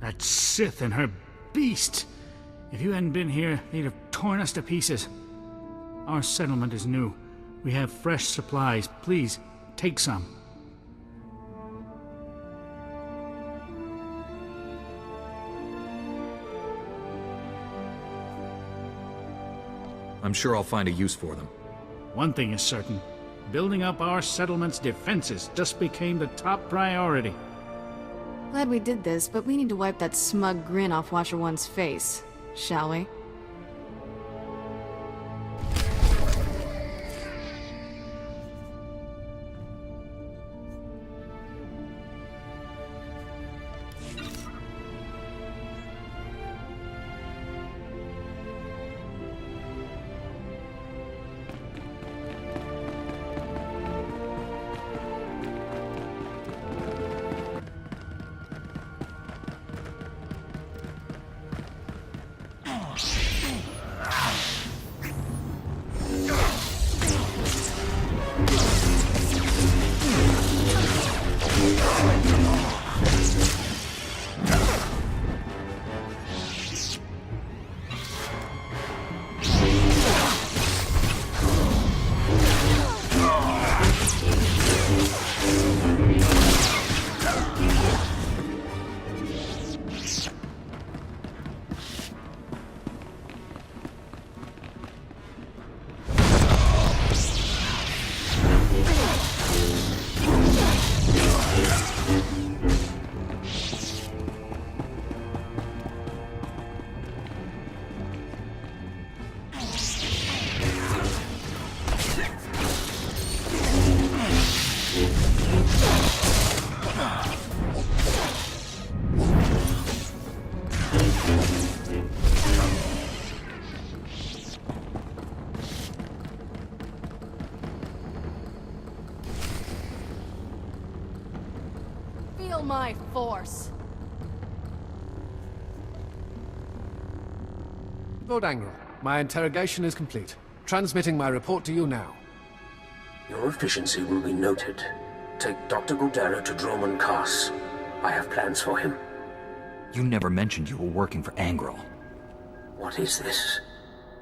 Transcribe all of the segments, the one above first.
That Sith and her beast! If you hadn't been here, they'd have torn us to pieces. Our settlement is new. We have fresh supplies. Please, take some. I'm sure I'll find a use for them. One thing is certain. Building up our settlement's defenses just became the top priority. Glad we did this, but we need to wipe that smug grin off Watcher One's face, shall we? Feel my force. Lord Angrel, my interrogation is complete. Transmitting my report to you now. Your efficiency will be noted. Take Dr. Gadera to Droman Kaas. I have plans for him. You never mentioned you were working for Angrel. What is this?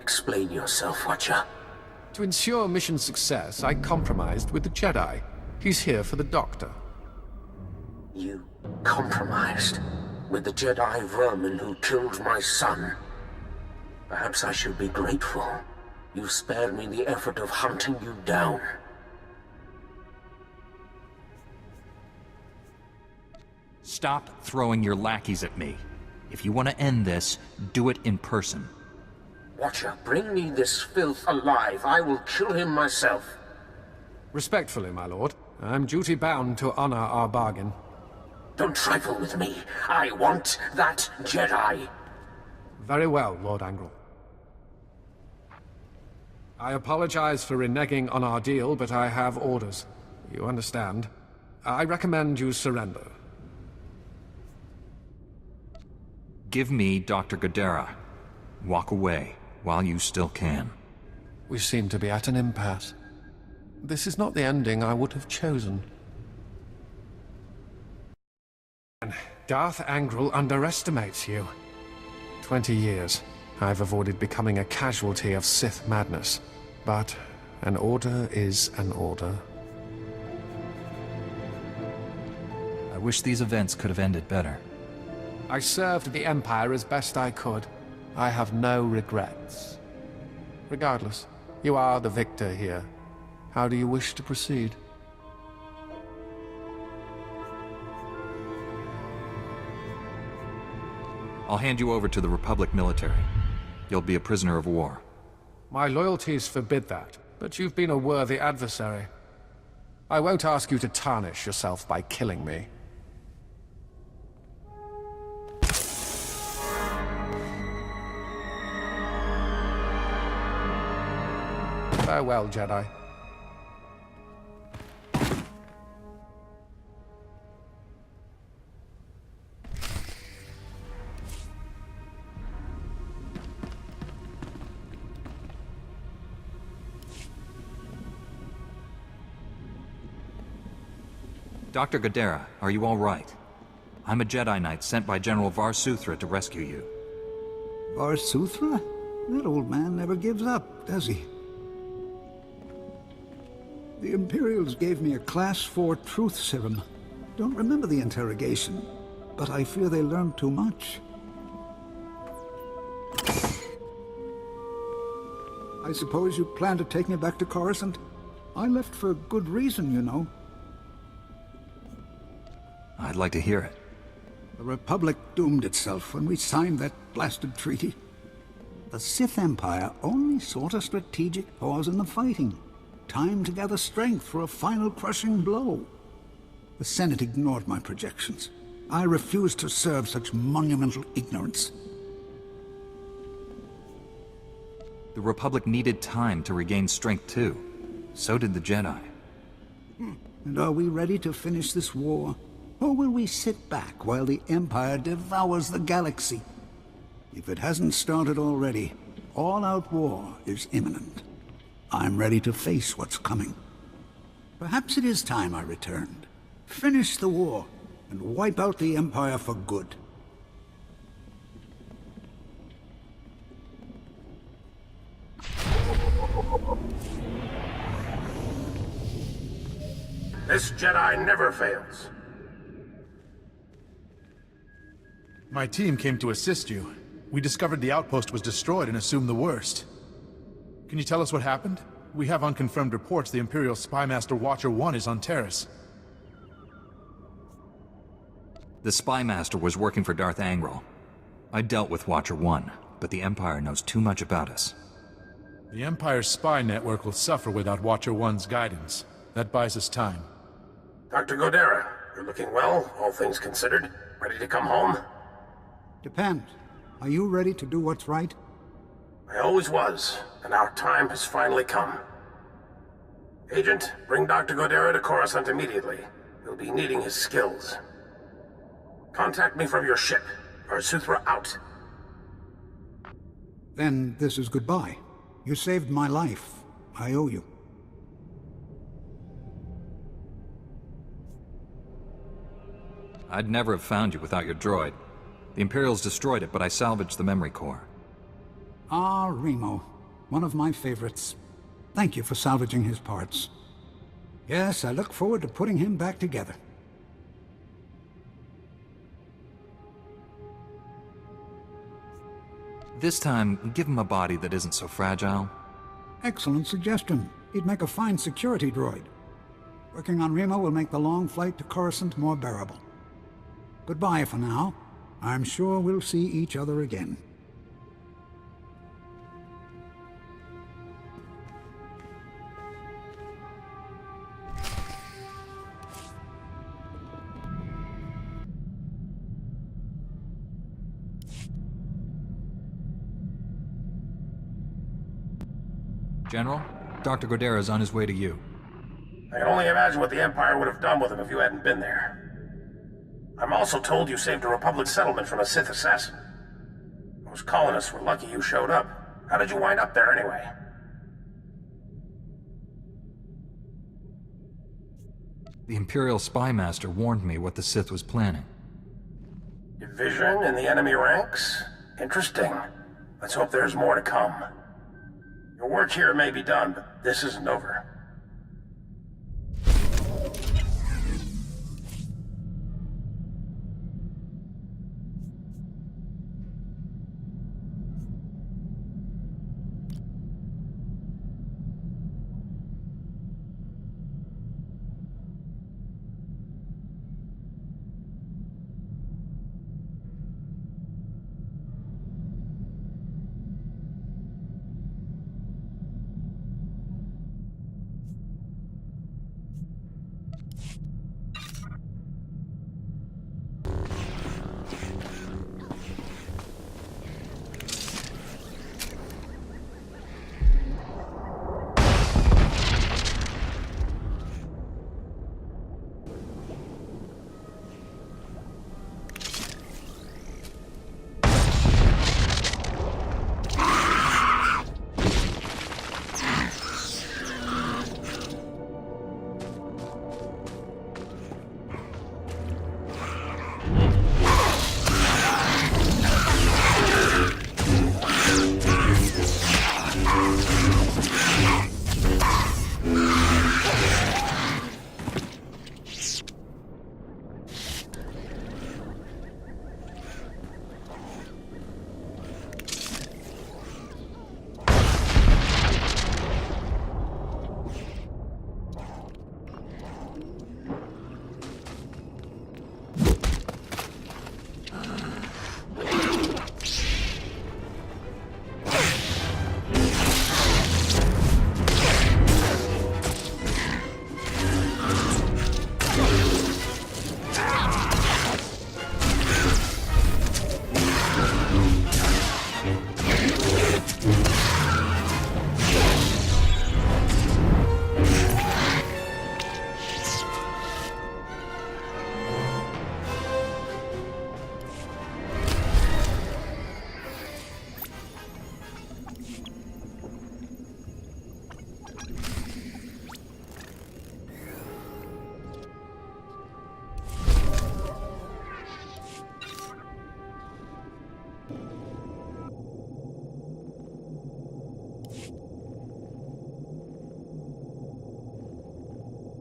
Explain yourself, Watcher. To ensure mission success, I compromised with the Jedi. He's here for the Doctor. You compromised with the Jedi vermin who killed my son. Perhaps I should be grateful. You spared me the effort of hunting you down. Stop throwing your lackeys at me. If you want to end this, do it in person. Watcher, bring me this filth alive. I will kill him myself. Respectfully, my lord. I'm duty-bound to honor our bargain. Don't trifle with me. I want that Jedi. Very well, Lord Angrel. I apologize for reneging on our deal, but I have orders. You understand? I recommend you surrender. Give me Dr. Gadera. Walk away while you still can. We seem to be at an impasse. This is not the ending I would have chosen. Darth Angrel underestimates you. 20 years. I've avoided becoming a casualty of Sith madness. But an order is an order. I wish these events could have ended better. I served the Empire as best I could. I have no regrets. Regardless, you are the victor here. How do you wish to proceed? I'll hand you over to the Republic military. You'll be a prisoner of war. My loyalties forbid that, but you've been a worthy adversary. I won't ask you to tarnish yourself by killing me. Farewell, Jedi. Dr. Gadera, are you all right? I'm a Jedi Knight sent by General SWTOR to rescue you. SWTOR? That old man never gives up, does he? The Imperials gave me a Class 4 truth serum. Don't remember the interrogation, but I fear they learned too much. I suppose you plan to take me back to Coruscant? I left for good reason, you know. I'd like to hear it. The Republic doomed itself when we signed that blasted treaty. The Sith Empire only sought a strategic pause in the fighting. Time to gather strength for a final crushing blow. The Senate ignored my projections. I refused to serve such monumental ignorance. The Republic needed time to regain strength too. So did the Jedi. And are we ready to finish this war? Or will we sit back while the Empire devours the galaxy? If it hasn't started already, all-out war is imminent. I'm ready to face what's coming. Perhaps it is time I returned. Finish the war, and wipe out the Empire for good. This Jedi never fails. My team came to assist you. We discovered the outpost was destroyed and assumed the worst. Can you tell us what happened? We have unconfirmed reports the Imperial Spymaster Watcher 1 is on Terrace. The Spymaster was working for Darth Angral. I dealt with Watcher 1, but the Empire knows too much about us. The Empire's spy network will suffer without Watcher 1's guidance. That buys us time. Dr. Gadera, you're looking well, all things considered. Ready to come home? Depends. Are you ready to do what's right? I always was, and our time has finally come. Agent, bring Dr. Gadera to Coruscant immediately. We'll be needing his skills. Contact me from your ship. SWTOR out. Then this is goodbye. You saved my life. I owe you. I'd never have found you without your droid. The Imperials destroyed it, but I salvaged the memory core. Ah, Remo. One of my favorites. Thank you for salvaging his parts. Yes, I look forward to putting him back together. This time, give him a body that isn't so fragile. Excellent suggestion. He'd make a fine security droid. Working on Remo will make the long flight to Coruscant more bearable. Goodbye for now. I'm sure we'll see each other again. General, Dr. Gadera is on his way to you. I can only imagine what the Empire would have done with him if you hadn't been there. I'm also told you saved a Republic settlement from a Sith assassin. Those colonists were lucky you showed up. How did you wind up there anyway? The Imperial Spymaster warned me what the Sith was planning. Division in the enemy ranks? Interesting. Let's hope there's more to come. Your work here may be done, but this isn't over.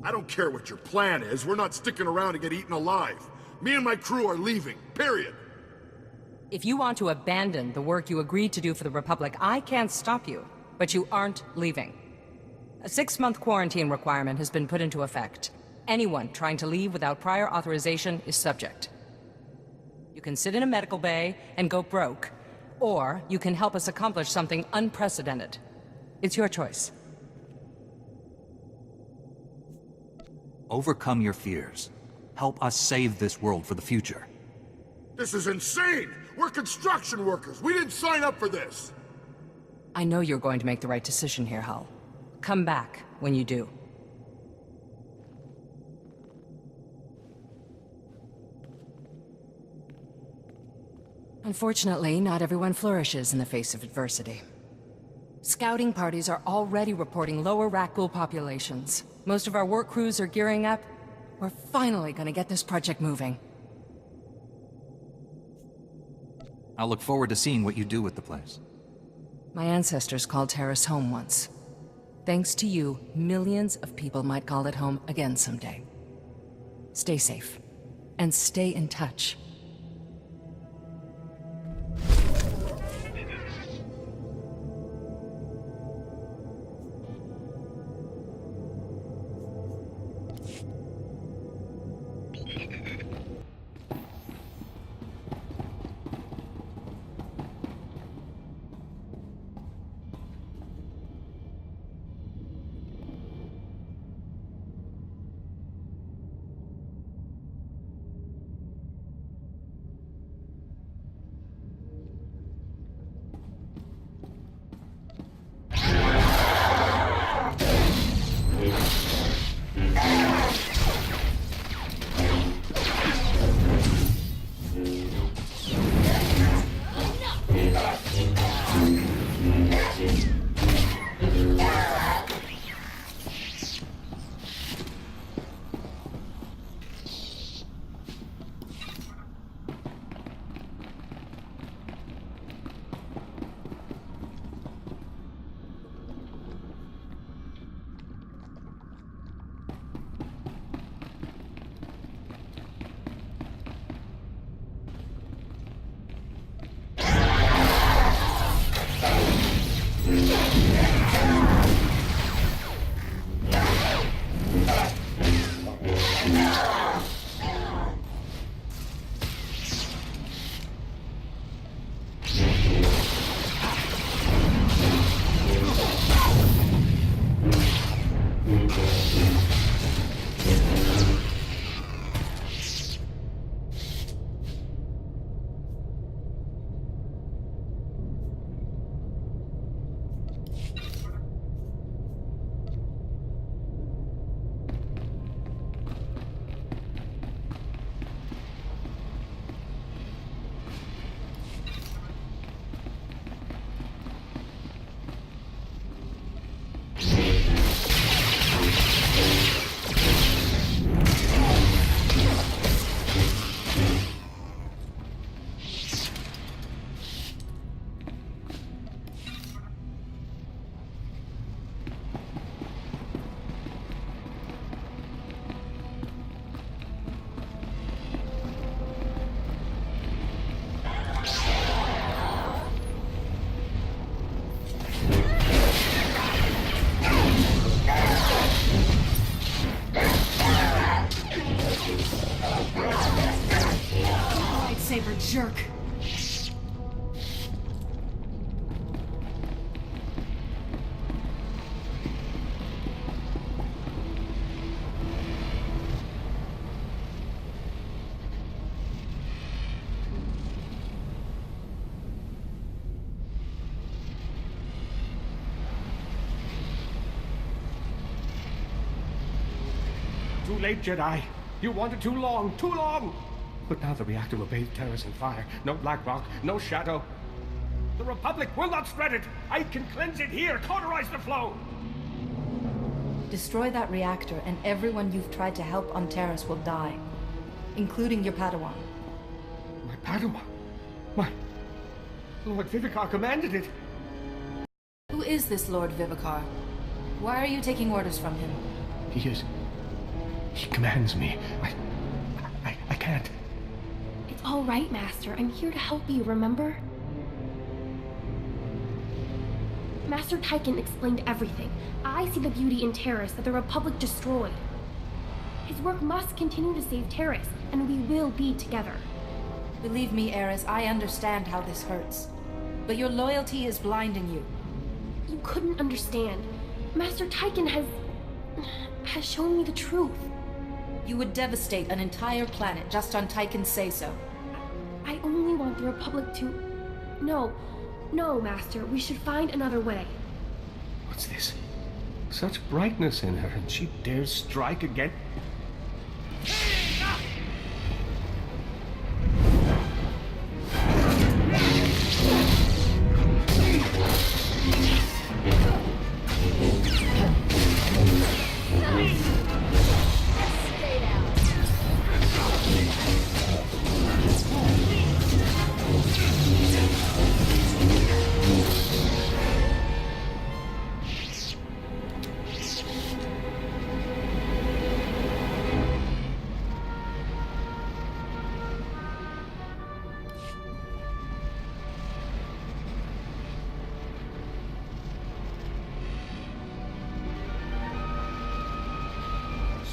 I don't care what your plan is. We're not sticking around to get eaten alive. Me and my crew are leaving, period. If you want to abandon the work you agreed to do for the Republic, I can't stop you. But you aren't leaving. A 6-month quarantine requirement has been put into effect. Anyone trying to leave without prior authorization is subject. You can sit in a medical bay and go broke, or you can help us accomplish something unprecedented. It's your choice. Overcome your fears. Help us save this world for the future. This is insane! We're construction workers! We didn't sign up for this! I know you're going to make the right decision here, Hull. Come back when you do. Unfortunately, not everyone flourishes in the face of adversity. Scouting parties are already reporting lower Rakghoul populations. Most of our work crews are gearing up. We're finally gonna get this project moving. I'll look forward to seeing what you do with the place. My ancestors called Terrace home once. Thanks to you, millions of people might call it home again someday. Stay safe, and stay in touch. Jerk. Too late, Jedi. You wanted too long, too long! But now the reactor will bathe Terrace in fire. No black rock, no shadow. The Republic will not spread it! I can cleanse it here, cauterize the flow! Destroy that reactor, and everyone you've tried to help on Terrace will die. Including your Padawan. My Padawan? My... Lord Vivicar commanded it! Who is this Lord Vivicar? Why are you taking orders from him? He is He commands me. I can't. It's all right, Master. I'm here to help you, remember? Master Tyken explained everything. I see the beauty in Terrace that the Republic destroyed. His work must continue to save Terrace, and we will be together. Believe me, Eris, I understand how this hurts. But your loyalty is blinding you. You couldn't understand. Master Tyken has shown me the truth. You would devastate an entire planet just on Tyken's say-so. I only want the Republic to... No, Master. We should find another way. What's this? Such brightness in her, and she dares strike again?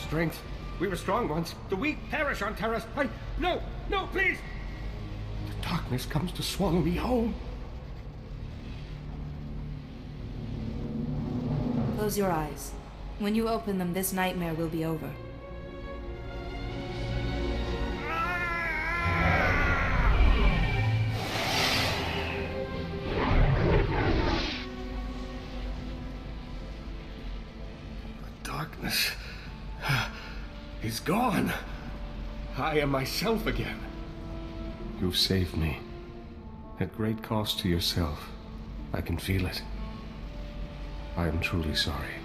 Strength. We were strong once. The weak perish on Terrace. No, please! The darkness comes to swallow me whole. Close your eyes. When you open them, this nightmare will be over. The darkness is gone. I am myself again. You've saved me. At great cost to yourself. I can feel it. I am truly sorry.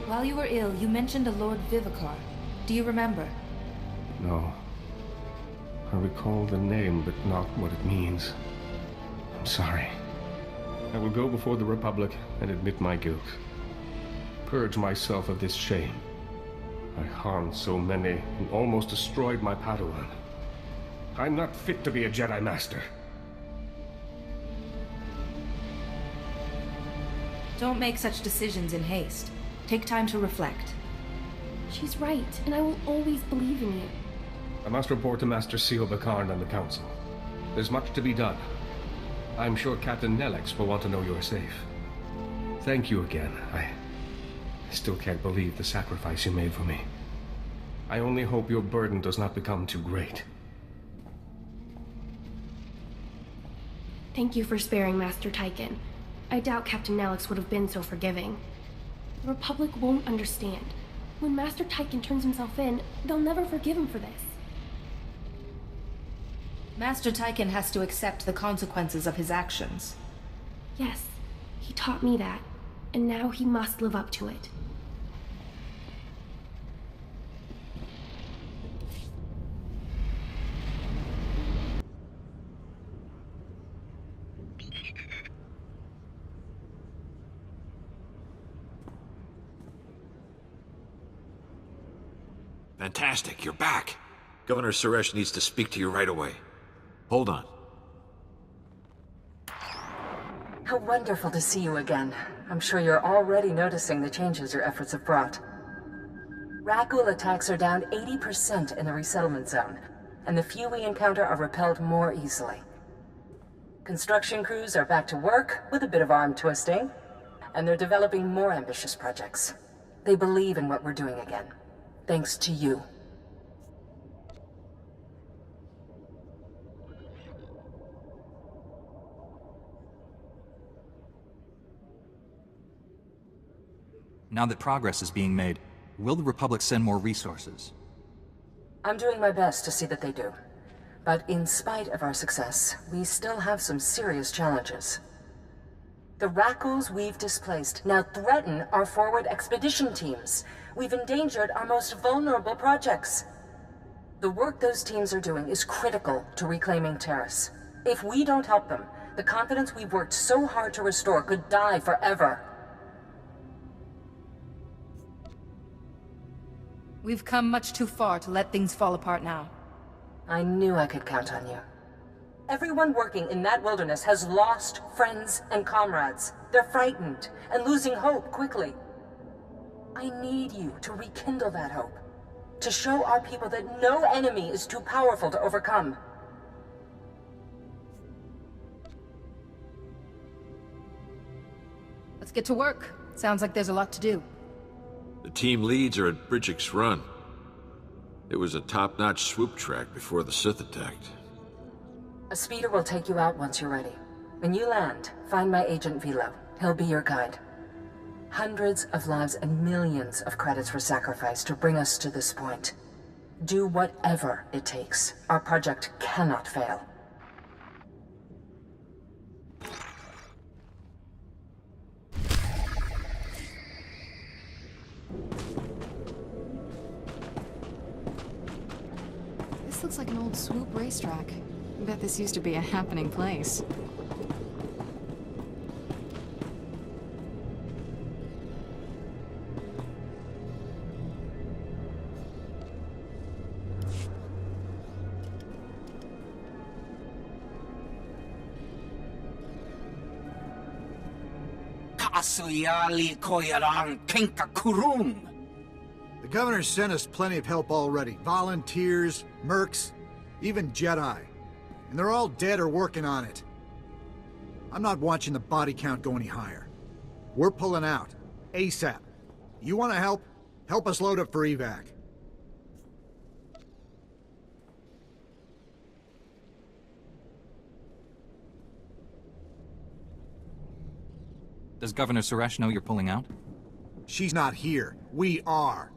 While you were ill, you mentioned a Lord Vivicar. Do you remember? No. I recall the name, but not what it means. I'm sorry. I will go before the Republic and admit my guilt. Purge myself of this shame. I harmed so many and almost destroyed my Padawan. I'm not fit to be a Jedi Master. Don't make such decisions in haste. Take time to reflect. She's right, and I will always believe in you. I must report to Master Seal Bakarn and the Council. There's much to be done. I'm sure Captain Nelix will want to know you're safe. Thank you again. I still can't believe the sacrifice you made for me. I only hope your burden does not become too great. Thank you for sparing Master Tyken. I doubt Captain Nelix would have been so forgiving. The Republic won't understand. When Master Tyken turns himself in, they'll never forgive him for this. Master Tyken has to accept the consequences of his actions. Yes, he taught me that, and now he must live up to it. Fantastic, you're back. Governor Sesh needs to speak to you right away. Hold on. How wonderful to see you again. I'm sure you're already noticing the changes your efforts have brought. Rakghoul attacks are down 80% in the resettlement zone, and the few we encounter are repelled more easily. Construction crews are back to work with a bit of arm twisting, and they're developing more ambitious projects. They believe in what we're doing again. Thanks to you. Now that progress is being made, will the Republic send more resources? I'm doing my best to see that they do. But in spite of our success, we still have some serious challenges. The Rakghouls we've displaced now threaten our forward expedition teams. We've endangered our most vulnerable projects. The work those teams are doing is critical to reclaiming Terrace. If we don't help them, the confidence we've worked so hard to restore could die forever. We've come much too far to let things fall apart now. I knew I could count on you. Everyone working in that wilderness has lost friends and comrades. They're frightened and losing hope quickly. I need you to rekindle that hope. To show our people that no enemy is too powerful to overcome. Let's get to work. Sounds like there's a lot to do. The team leads are at Bridgick's Run. It was a top-notch swoop track before the Sith attacked. A speeder will take you out once you're ready. When you land, find my agent Vilo. He'll be your guide. Hundreds of lives and millions of credits were sacrificed to bring us to this point. Do whatever it takes. Our project cannot fail. This looks like an old swoop racetrack. I bet this used to be a happening place. The governor sent us plenty of help already. Volunteers, mercs, even Jedi. And they're all dead or working on it. I'm not watching the body count go any higher. We're pulling out. ASAP. You want to help? Help us load up for evac. Does Governor Sesh know you're pulling out? She's not here. We are.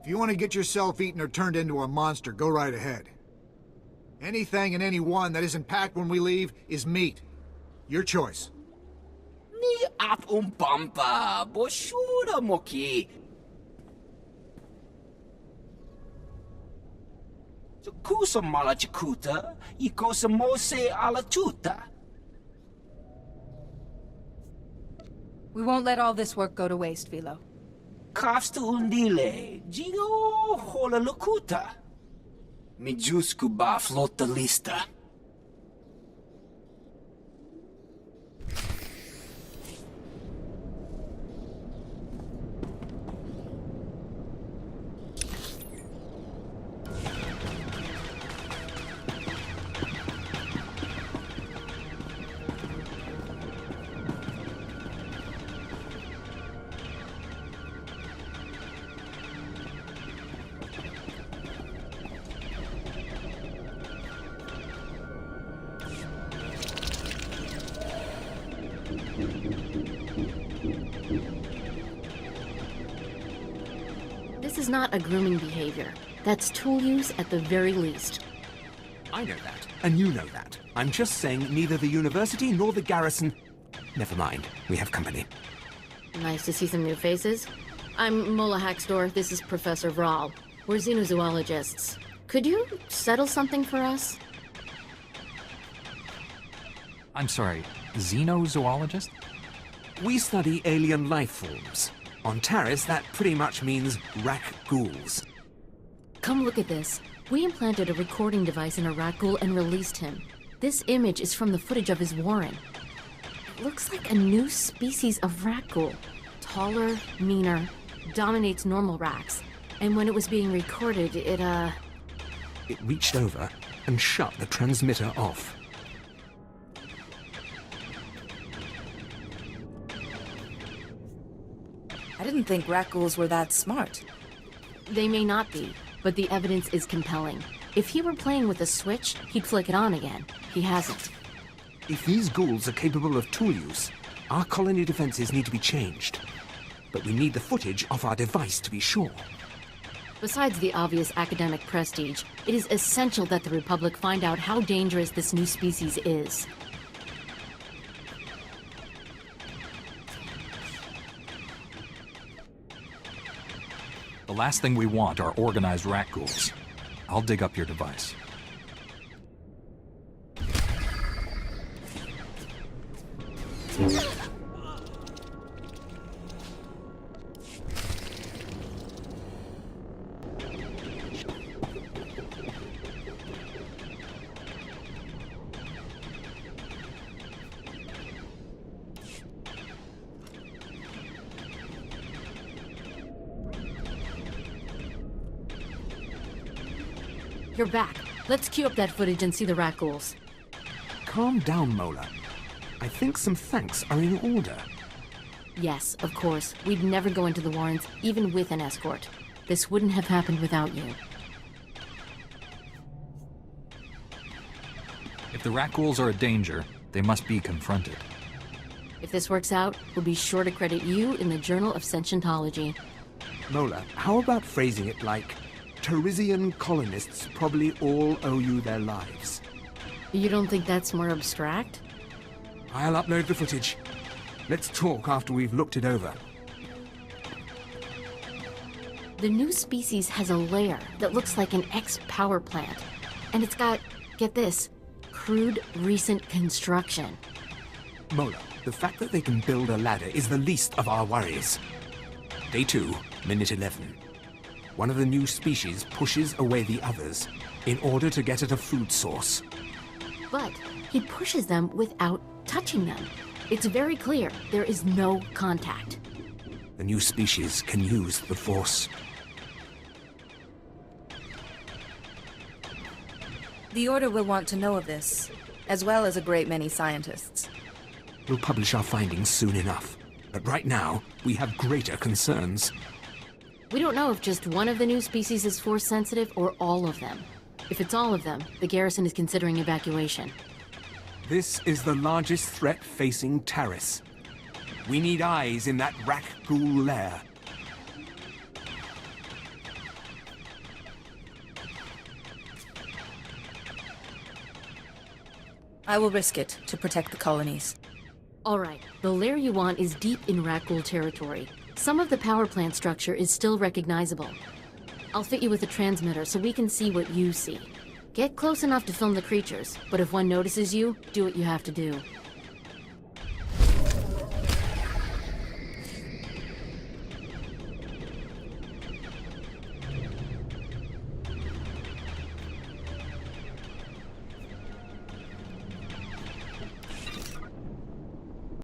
If you want to get yourself eaten or turned into a monster, go right ahead. Anything and anyone that isn't packed when we leave is meat. Your choice. Ni ap umpampa, boshura moki. Kusa malachikuta, ikosa mose alatuta. We won't let all this work go to waste, Vilo. Kafsta undile, jigo hola lukuta. Mijusku ba flota lista. This is not a grooming behavior. That's tool use at the very least. I know that, and you know that. I'm just saying neither the university nor the garrison... Never mind, we have company. Nice to see some new faces. I'm Mola Haxdor, this is Professor Vral. We're xenozoologists. Could you settle something for us? I'm sorry, xenozoologist? We study alien life forms. On Taris, that pretty much means Rakghouls. Come look at this. We implanted a recording device in a Rakghoul and released him. This image is from the footage of his warren. It looks like a new species of Rakghoul. Taller, meaner, dominates normal Raks. And when it was being recorded, it reached over and shut the transmitter off. I didn't think Rakghouls were that smart. They may not be, but the evidence is compelling. If he were playing with a switch, he'd flick it on again. He hasn't. If these ghouls are capable of tool use, our colony defenses need to be changed. But we need the footage of our device to be sure. Besides the obvious academic prestige, it is essential that the Republic find out how dangerous this new species is. The last thing we want are organized Rakghouls. I'll dig up your device. You're back. Let's queue up that footage and see the Rakghouls. Calm down, Mola. I think some thanks are in order. Yes, of course. We'd never go into the Warrens, even with an escort. This wouldn't have happened without you. If the Rakghouls are a danger, they must be confronted. If this works out, we'll be sure to credit you in the Journal of Sentientology. Mola, how about phrasing it like, Teresian colonists probably all owe you their lives? You don't think that's more abstract? I'll upload the footage. Let's talk after we've looked it over. The new species has a lair that looks like an ex-power plant. And it's got, get this, crude recent construction. Mola, the fact that they can build a ladder is the least of our worries. Day 2, minute 11. One of the new species pushes away the others in order to get at a food source. But he pushes them without touching them. It's very clear there is no contact. The new species can use the Force. The Order will want to know of this, as well as a great many scientists. We'll publish our findings soon enough. But right now, we have greater concerns. We don't know if just one of the new species is Force sensitive or all of them. If it's all of them, the garrison is considering evacuation. This is the largest threat facing Taris. We need eyes in that Rakghoul lair. I will risk it to protect the colonies. All right, the lair you want is deep in Rakghoul territory. Some of the power plant structure is still recognizable. I'll fit you with a transmitter so we can see what you see. Get close enough to film the creatures, but if one notices you, do what you have to do.